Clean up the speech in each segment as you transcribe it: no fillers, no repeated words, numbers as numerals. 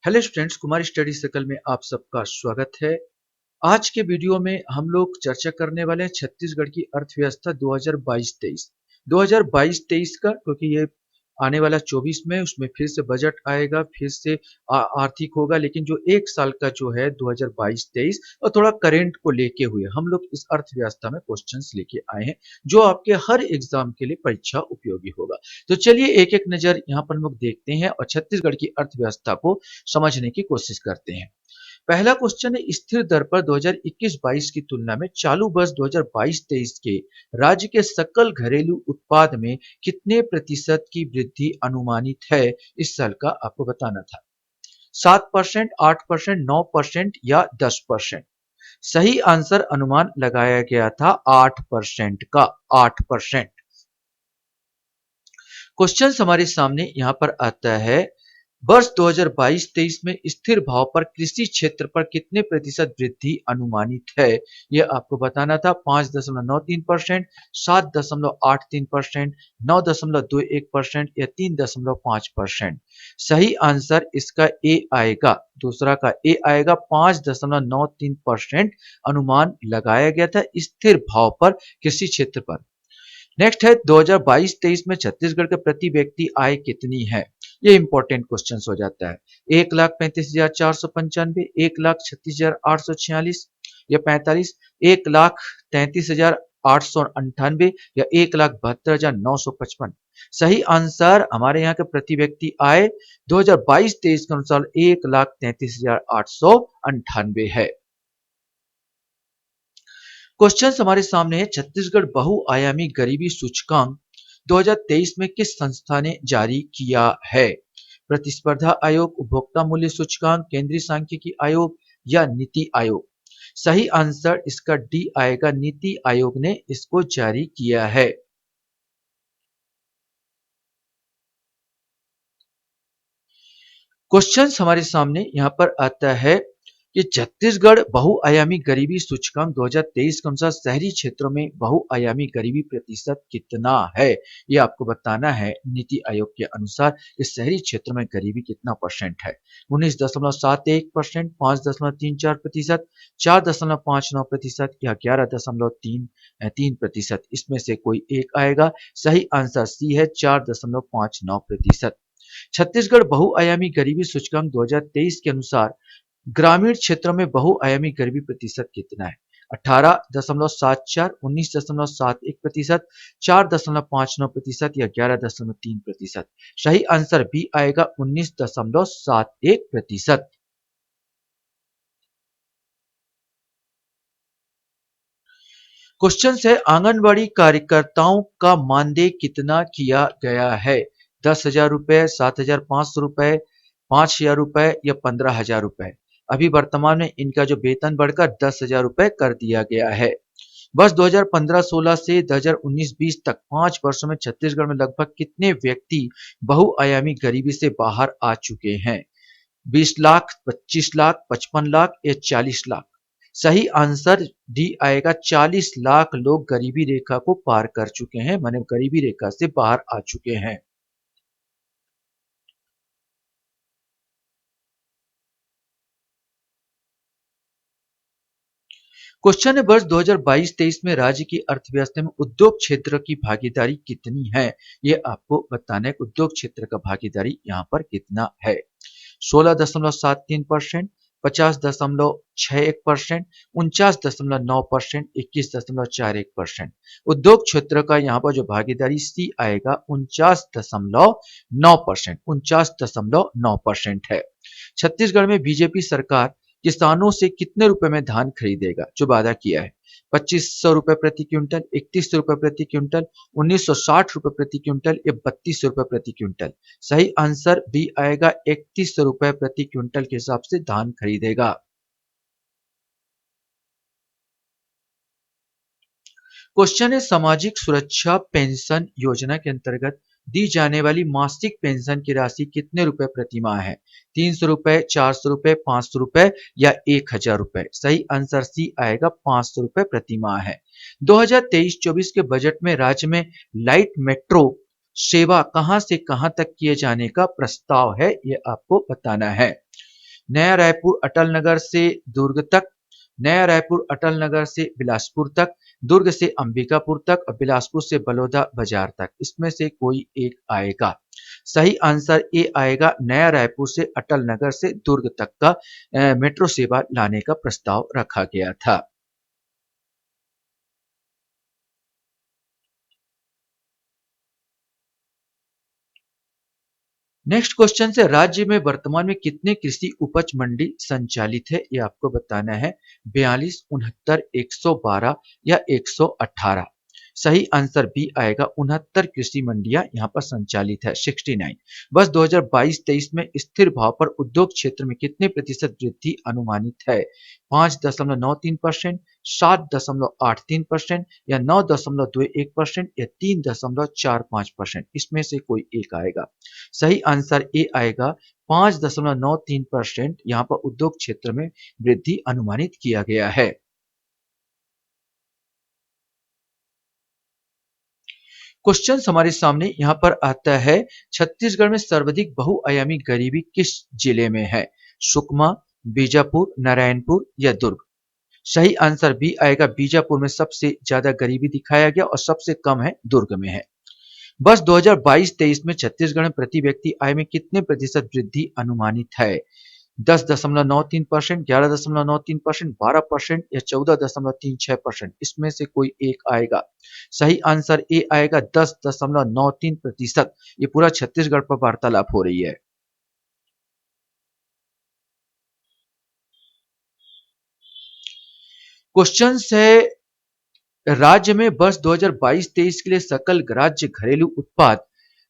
Hello students, Kumar study circle में आप सबका स्वागत है। आज के वीडियो में हम लोग चर्चा करने वाले हैं छत्तीसगढ़ की अर्थव्यवस्था 2022-23 2022-23 का, क्योंकि ये आने वाला 24 में उसमें फिर से बजट आएगा, फिर से आर्थिक होगा। लेकिन जो एक साल का जो है 2022-23 और थोड़ा करेंट को लेके हुए हम लोग इस अर्थव्यवस्था में क्वेश्चंस लेके आए हैं जो आपके हर एग्जाम के लिए परीक्षा उपयोगी होगा। तो चलिए एक एक नजर यहाँ पर हम लोग देखते हैं और छत्तीसगढ़ की अर्थव्यवस्था को समझने की कोशिश करते हैं। पहला क्वेश्चन है, स्थिर दर पर 2021-22 की तुलना में चालू वर्ष 2022-23 के राज्य के सकल घरेलू उत्पाद में कितने प्रतिशत की वृद्धि अनुमानित है? इस साल का आपको बताना था। 7%, 8%, 9% या 10%। सही आंसर अनुमान लगाया गया था 8% का। 8%। क्वेश्चन हमारे सामने यहाँ पर आता है, वर्ष 2022-23 में स्थिर भाव पर कृषि क्षेत्र पर कितने प्रतिशत वृद्धि अनुमानित है? यह आपको बताना था। 5.93%, 7.83%, 9.21% या 3.5%। सही आंसर इसका ए आएगा, दूसरा का ए आएगा। 5.93% अनुमान लगाया गया था स्थिर भाव पर कृषि क्षेत्र पर। नेक्स्ट है, 2022-23 में छत्तीसगढ़ के प्रति व्यक्ति आय कितनी है? ये इंपॉर्टेंट क्वेश्चन हो जाता है। 1,35,495, 1,36,846 या 45, 1,33,898 या 1,72,955। सही आंसर हमारे यहाँ के प्रति व्यक्ति आय 2022-23 के अनुसार 1,33,898 है। क्वेश्चन हमारे सामने है, छत्तीसगढ़ बहुआयामी गरीबी सूचकांक 2023 में किस संस्था ने जारी किया है? प्रतिस्पर्धा आयोग, उपभोक्ता मूल्य सूचकांक, केंद्रीय सांख्यिकी आयोग या नीति आयोग? सही आंसर इसका डी आएगा, नीति आयोग ने इसको जारी किया है। क्वेश्चन हमारे सामने यहां पर आता है कि छत्तीसगढ़ बहुआयामी गरीबी सूचकांक 2023 के अनुसार शहरी क्षेत्रों में बहुआयामी गरीबी प्रतिशत कितना है? ये आपको बताना है। नीति आयोग के अनुसार कि शहरी क्षेत्रों में गरीबी कितना परसेंट है। 19.71%, 5.34%, 4.59% या 11.33%। इसमें से कोई एक आएगा। सही आंसर सी है, 4.59%। छत्तीसगढ़ बहुआयामी गरीबी सूचकांक 2023 के अनुसार ग्रामीण क्षेत्रों में बहुआयामी गरीबी प्रतिशत कितना है? 18.74, 19.71%, 4.59% या 11.3%। सही आंसर बी आएगा, 19.71%। क्वेश्चन है, आंगनबाड़ी कार्यकर्ताओं का मानदेय कितना किया गया है? 10,000 रुपए, 7,500 रुपए, 5,000 रुपए या 15,000 रुपए? अभी वर्तमान में इनका जो वेतन बढ़कर 10,000 रुपए कर दिया गया है। वर्ष 2015-16 से 2019-20 तक 5 वर्षों में छत्तीसगढ़ में लगभग कितने व्यक्ति बहुआयामी गरीबी से बाहर आ चुके हैं? 20 लाख, 25 लाख, 55 लाख या 40 लाख? सही आंसर डी आएगा, 40 लाख लोग गरीबी रेखा को पार कर चुके हैं, माने गरीबी रेखा से बाहर आ चुके हैं। क्वेश्चन है, वर्ष 2022-23 में राज्य की अर्थव्यवस्था में उद्योग क्षेत्र की भागीदारी कितनी है? ये आपको बताना है, उद्योग क्षेत्र का भागीदारी यहाँ पर कितना है। 16.73%, 50.61%, 49.9%, 21.41%। उद्योग क्षेत्र का यहाँ पर जो भागीदारी सी आएगा, 49.9%। 49.9% है। छत्तीसगढ़ में बीजेपी सरकार किसानों से कितने रुपए में धान खरीदेगा, जो वादा किया है? 2,500 रुपए प्रति क्विंटल, 3,100 रुपए प्रति क्विंटल, 1,960 रुपए प्रति क्विंटल या 3,200 रुपए प्रति क्विंटल? सही आंसर बी आएगा, 3,100 रुपए प्रति क्विंटल के हिसाब से धान खरीदेगा। क्वेश्चन है, सामाजिक सुरक्षा पेंशन योजना के अंतर्गत दी जाने वाली मासिक पेंशन की राशि कितने रुपए प्रति माह है? 300 रुपए, 400 रुपए, 500 रुपए या 1,000 रुपए? सही आंसर सी आएगा, 500 रुपए प्रति माह है। 2023-24 के बजट में राज्य में लाइट मेट्रो सेवा कहां से कहां तक किए जाने का प्रस्ताव है? ये आपको बताना है। नया रायपुर अटल नगर से दुर्ग तक, नया रायपुर अटल नगर से बिलासपुर तक, दुर्ग से अंबिकापुर तक और बिलासपुर से बलौदा बाजार तक। इसमें से कोई एक आएगा। सही आंसर ए आएगा, नया रायपुर से अटल नगर से दुर्ग तक का मेट्रो सेवा लाने का प्रस्ताव रखा गया था। नेक्स्ट क्वेश्चन से, राज्य में वर्तमान में कितने कृषि उपज मंडी संचालित है, ये आपको बताना है। 42, 69, 112 या 118। सही आंसर बी आएगा, 69 कृषि मंडियां यहाँ पर संचालित है। 69। बस 2022-23 में स्थिर भाव पर उद्योग क्षेत्र में कितने प्रतिशत वृद्धि अनुमानित है? 5.93%, 7.83% या 9.21% या 3.45%। इसमें से कोई एक आएगा। सही आंसर ए आएगा, 5.93% यहाँ पर उद्योग क्षेत्र में वृद्धि अनुमानित किया गया है। क्वेश्चन हमारे सामने यहाँ पर आता है, छत्तीसगढ़ में सर्वाधिक बहुआयामी गरीबी किस जिले में है? सुकमा, बीजापुर, नारायणपुर या दुर्ग? सही आंसर बी आएगा, बीजापुर में सबसे ज्यादा गरीबी दिखाया गया और सबसे कम है दुर्ग में है। वर्ष 2022-23 में छत्तीसगढ़ में प्रति व्यक्ति आय में कितने प्रतिशत वृद्धि अनुमानित है? 10.93%, 11.93%, 12% या 14.36%। इसमें से कोई एक आएगा। सही आंसर ए आएगा, 10.93%। ये पूरा छत्तीसगढ़ पर वार्तालाप हो रही है। क्वेश्चन है, राज्य में वर्ष 2022-23 के लिए सकल राज्य घरेलू उत्पाद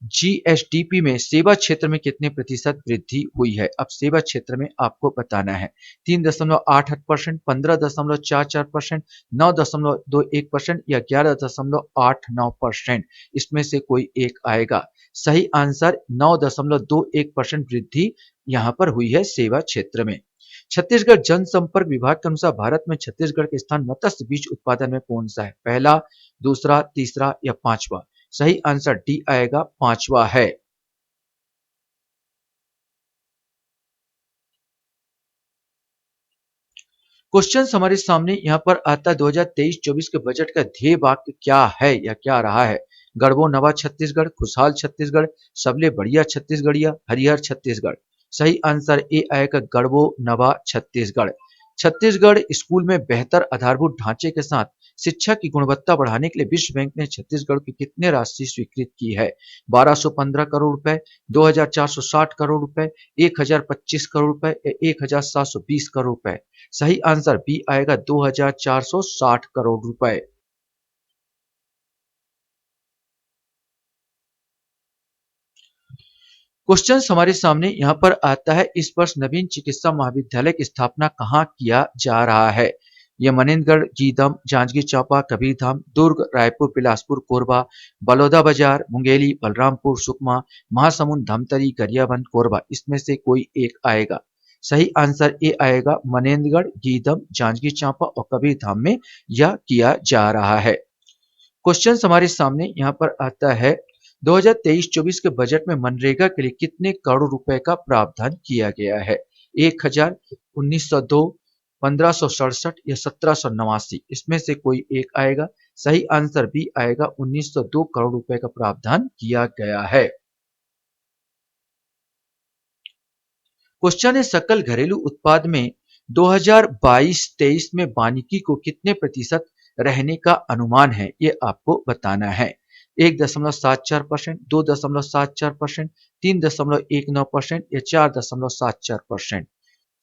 जीएसडीपी में सेवा क्षेत्र में कितने प्रतिशत वृद्धि हुई है? अब सेवा क्षेत्र में आपको बताना है। 3.88%, 15.44%, 9.21% या 11.89%। इसमें से कोई एक आएगा। सही आंसर 9.21% वृद्धि यहाँ पर हुई है सेवा क्षेत्र में। छत्तीसगढ़ जनसंपर्क विभाग के अनुसार भारत में छत्तीसगढ़ के स्थान मत्स्य बीज उत्पादन में कौन सा है? पहला, दूसरा, तीसरा या पांचवा? सही आंसर डी आएगा, पांचवा है। क्वेश्चन हमारे सामने यहाँ पर आता है, 2023-24 के बजट का ध्येय वाक्य क्या है या क्या रहा है? गढ़बो नवा छत्तीसगढ़, खुशहाल छत्तीसगढ़, सबले बढ़िया छत्तीसगढ़िया, हरिहर छत्तीसगढ़। सही आंसर ए आएगा, गढ़बो नवा छत्तीसगढ़। छत्तीसगढ़ स्कूल में बेहतर आधारभूत ढांचे के साथ शिक्षा की गुणवत्ता बढ़ाने के लिए विश्व बैंक ने छत्तीसगढ़ की कितने राशि स्वीकृत की है? 1215 करोड़ रुपए, 2460 करोड़ रुपए, 1025 करोड़ रुपए या 1720 करोड़ रुपए? सही आंसर बी आएगा, 2460 करोड़ रुपए। क्वेश्चन हमारे सामने यहाँ पर आता है, इस वर्ष नवीन चिकित्सा महाविद्यालय की स्थापना कहाँ किया जा रहा है? ये मनेन्द्रगढ़, गीदम, जांजगीर चांपा, कबीरधाम, दुर्ग, रायपुर, बिलासपुर, कोरबा, बलौदा बाजार, मुंगेली, बलरामपुर, सुकमा, महासमुंद, धमतरी, गरियाबंद, कोरबा। इसमें से कोई एक आएगा। सही आंसर ए आएगा, मनेन्द्रगढ़, गीदम, जांजगीर चांपा और कबीरधाम में यह किया जा रहा है। क्वेश्चन हमारे सामने यहाँ पर आता है, 2023-24 के बजट में मनरेगा के लिए कितने करोड़ रुपए का प्रावधान किया गया है? 1000, 1902, 1567 या 1789? इसमें से कोई एक आएगा। सही आंसर बी आएगा, 1902 करोड़ रुपए का प्रावधान किया गया है। क्वेश्चन है, सकल घरेलू उत्पाद में 2022-23 में वानिकी को कितने प्रतिशत रहने का अनुमान है, ये आपको बताना है। 1.74%, 2.74%, 3.19% या 4.74%?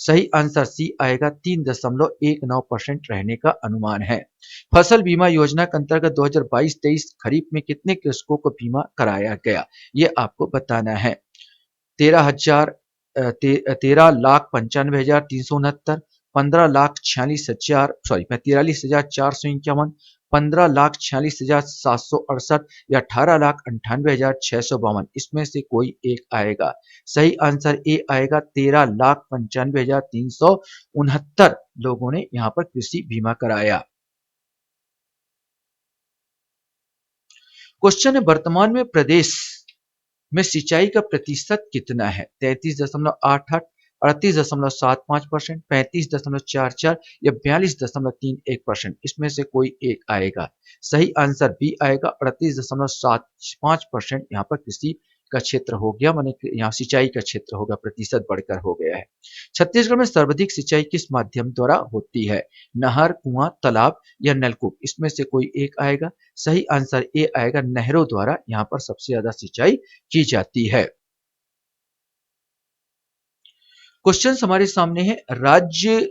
सही आंसर सी आएगा, 3.19% रहने का अनुमान है। फसल बीमा योजना के अंतर्गत 2022-23 खरीफ में कितने कृषकों को बीमा कराया गया, ये आपको बताना है। 13,95,369, 15,46,451, 15,46,768 या 18,98,652? इसमें से कोई एक आएगा। सही आंसर ए आएगा, 13,95,369 लोगों ने यहाँ पर कृषि बीमा कराया। क्वेश्चन है, वर्तमान में प्रदेश में सिंचाई का प्रतिशत कितना है? 33.88, 38.75%, 35.44 या 42.31%। इसमें से कोई एक आएगा। सही आंसर बी आएगा, 38.75%। यहाँ पर कृषि का क्षेत्र हो गया, माने यहाँ सिंचाई का क्षेत्र होगा, प्रतिशत बढ़कर हो गया है। छत्तीसगढ़ में सर्वाधिक सिंचाई किस माध्यम द्वारा होती है? नहर, कुआं, तालाब या नलकूप? इसमें से कोई एक आएगा। सही आंसर ए आएगा, नहरों द्वारा यहाँ पर सबसे ज्यादा सिंचाई की जाती है। क्वेश्चन हमारे सामने है, राज्य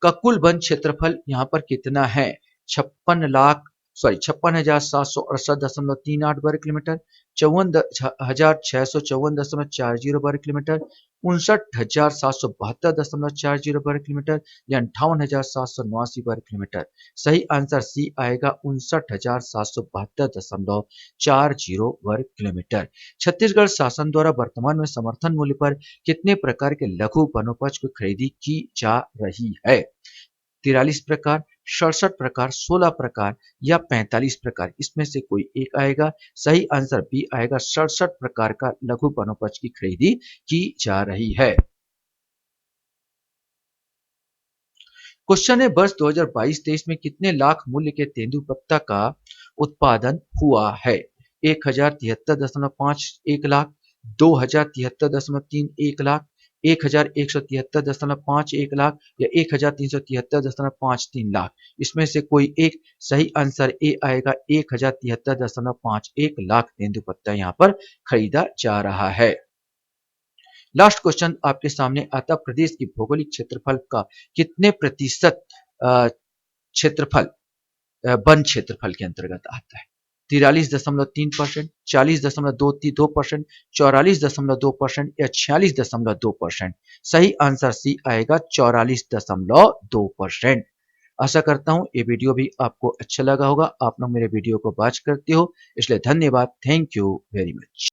का कुल वन क्षेत्रफल यहाँ पर कितना है? 56,768.38 वर्ग किलोमीटर, 54,654.40 वर्ग किलोमीटर, 59,772.40 वर्ग किलोमीटर या 58,789 वर्ग किलोमीटर। सही आंसर सी आएगा, 59,772.40 वर्ग किलोमीटर। छत्तीसगढ़ शासन द्वारा वर्तमान में समर्थन मूल्य पर कितने प्रकार के लघु वनोपज की खरीदी की जा रही है? 43 प्रकार, 67 प्रकार, 16 प्रकार या 45 प्रकार? इसमें से कोई एक आएगा। सही आंसर बी आएगा, 67 प्रकार का लघु वनोपज की खरीदी की जा रही है। क्वेश्चन है, वर्ष 2022-23 में कितने लाख मूल्य के तेंदुपत्ता का उत्पादन हुआ है? 1073.51 लाख, 2073.31 लाख, 1173.51 लाख या 1373.53 लाख? इसमें से कोई एक। सही आंसर ए आएगा, 1073.51 लाख तेंदुपत्ता यहाँ पर खरीदा जा रहा है। लास्ट क्वेश्चन आपके सामने आता, प्रदेश की भौगोलिक क्षेत्रफल का कितने प्रतिशत क्षेत्रफल वन क्षेत्रफल के अंतर्गत आता है? 43.3%, 40.22%, 44.2% या 46.2%? सही आंसर सी आएगा, 44.2%। आशा करता हूं ये वीडियो भी आपको अच्छा लगा होगा। आप लोग मेरे वीडियो को वॉच करते हो, इसलिए धन्यवाद। Thank you very much.